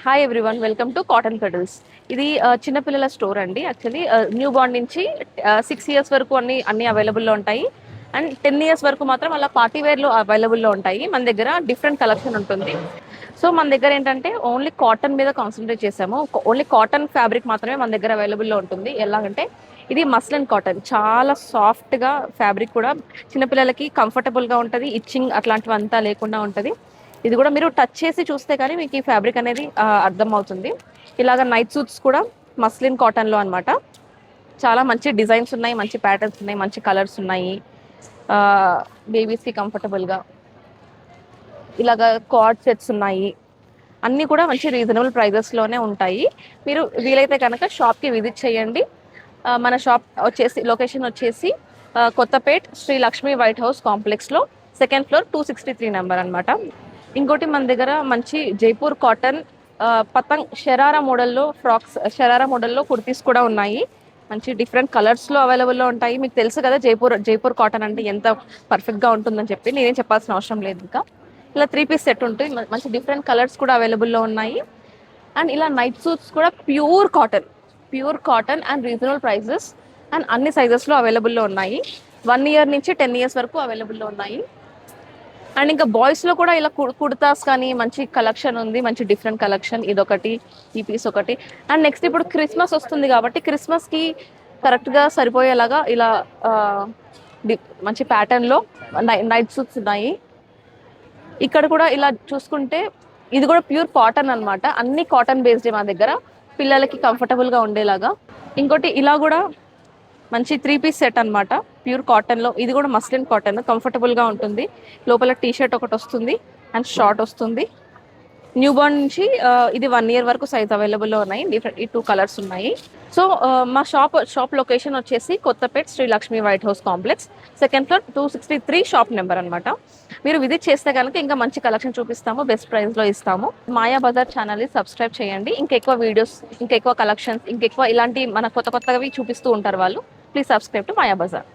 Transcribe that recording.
Hi everyone, welcome to cotton Cuddles. ఇది చిన్నపిల్లల store అండి. యాక్చువల్లీ న్యూ బార్న్ నుంచి 6 years వరకు అన్ని అవైలబుల్లో ఉంటాయి. అండ్ 10 years వరకు మాత్రం అలా పార్టీ వేర్లు అవైలబుల్లో ఉంటాయి. మన దగ్గర డిఫరెంట్ కలెక్షన్ ఉంటుంది. సో మన దగ్గర ఏంటంటే ఓన్లీ కాటన్ మీద కాన్సన్ట్రేట్ చేసాము. ఓన్లీ కాటన్ ఫ్యాబ్రిక్ మాత్రమే మన దగ్గర అవైలబుల్లో ఉంటుంది. ఎలాగంటే ఇది మస్లిన్ కాటన్, చాలా సాఫ్ట్గా ఫ్యాబ్రిక్, కూడా చిన్నపిల్లలకి కంఫర్టబుల్గా ఉంటుంది. ఇచ్చింగ్ అట్లాంటివి అంతా లేకుండా ఉంటుంది. ఇది కూడా మీరు టచ్ చేసి చూస్తే కానీ మీకు ఈ ఫ్యాబ్రిక్ అనేది అర్థం అవుతుంది. ఇలాగ నైట్ సూట్స్ కూడా మస్లిన్ కాటన్లో అనమాట. చాలా మంచి డిజైన్స్ ఉన్నాయి, మంచి ప్యాటర్న్స్ ఉన్నాయి, మంచి కలర్స్ ఉన్నాయి. బేబీస్కి కంఫర్టబుల్గా ఇలాగ కార్డ్ సెట్స్ ఉన్నాయి. అన్నీ కూడా మంచి రీజనబుల్ ప్రైజెస్లోనే ఉంటాయి. మీరు వీలైతే కనుక షాప్కి విజిట్ చేయండి. మన షాప్ వచ్చేసి లొకేషన్ వచ్చేసి కొత్తపేట్ శ్రీ లక్ష్మీ వైట్ హౌస్ కాంప్లెక్స్లో 2nd floor 263 నెంబర్ అనమాట. ఇంకోటి మన దగ్గర మంచి జైపూర్ కాటన్ పతంగ్ షరారా మోడల్లో ఫ్రాక్స్, షరారా మోడల్లో కుర్తీస్ కూడా ఉన్నాయి. మంచి డిఫరెంట్ కలర్స్లో అవైలబుల్లో ఉంటాయి. మీకు తెలుసు కదా జైపూర్ కాటన్ అంటే ఎంత పర్ఫెక్ట్గా ఉంటుందని చెప్పి నేనేం చెప్పాల్సిన అవసరం లేదు. ఇంకా ఇలా 3 piece సెట్ ఉంటుంది. మంచి డిఫరెంట్ కలర్స్ కూడా అవైలబుల్లో ఉన్నాయి. అండ్ ఇలా నైట్ సూట్స్ కూడా pure cotton and reasonable prices and అన్ని సైజెస్లో అవైలబుల్లో ఉన్నాయి. 1 year నుంచి 10 years వరకు అవైలబుల్లో ఉన్నాయి. అండ్ ఇంకా బాయ్స్లో కూడా ఇలా కుర్తాస్ కానీ మంచి కలెక్షన్ ఉంది. మంచి డిఫరెంట్ కలెక్షన్, ఇదొకటి, ఈ పీస్ ఒకటి. అండ్ నెక్స్ట్ ఇప్పుడు క్రిస్మస్ వస్తుంది కాబట్టి క్రిస్మస్కి కరెక్ట్గా సరిపోయేలాగా ఇలా మంచి ప్యాటర్న్లో నైట్ సూట్స్ ఉన్నాయి. ఇక్కడ కూడా ఇలా చూసుకుంటే ఇది కూడా ప్యూర్ కాటన్ అనమాట. అన్ని కాటన్ బేస్డ్ మా దగ్గర, పిల్లలకి కంఫర్టబుల్గా ఉండేలాగా. ఇంకోటి ఇలా కూడా మంచి 3 piece సెట్ అనమాట, ప్యూర్ కాటన్లో. ఇది కూడా మస్లిన్ కాటన్, కంఫర్టబుల్గా ఉంటుంది. లోపల టీ-షర్ట్ ఒకటి వస్తుంది అండ్ షార్ట్ వస్తుంది. న్యూ బార్న్ నుంచి ఇది 1 year వరకు సైజ్ అవైలబుల్లో ఉన్నాయి. ఈ 2 కలర్స్ ఉన్నాయి. సో మా షాప్ లొకేషన్ వచ్చేసి Kothapet Sri Lakshmi white house complex, 2nd floor 263 shop number అనమాట. మీరు విజిట్ చేస్తే కనుక ఇంకా మంచి కలెక్షన్ చూపిస్తాము, బెస్ట్ ప్రైస్లో ఇస్తాము. మాయా బజార్ ఛానల్ని సబ్స్క్రైబ్ చేయండి. ఇంకెక్కువ వీడియోస్, ఇంకెక్కువ కలెక్షన్స్, ఇంకెక్కువ ఇలాంటి మన కొత్తవి చూపిస్తూ ఉంటారు వాళ్ళు. Please subscribe to Maya Bazar.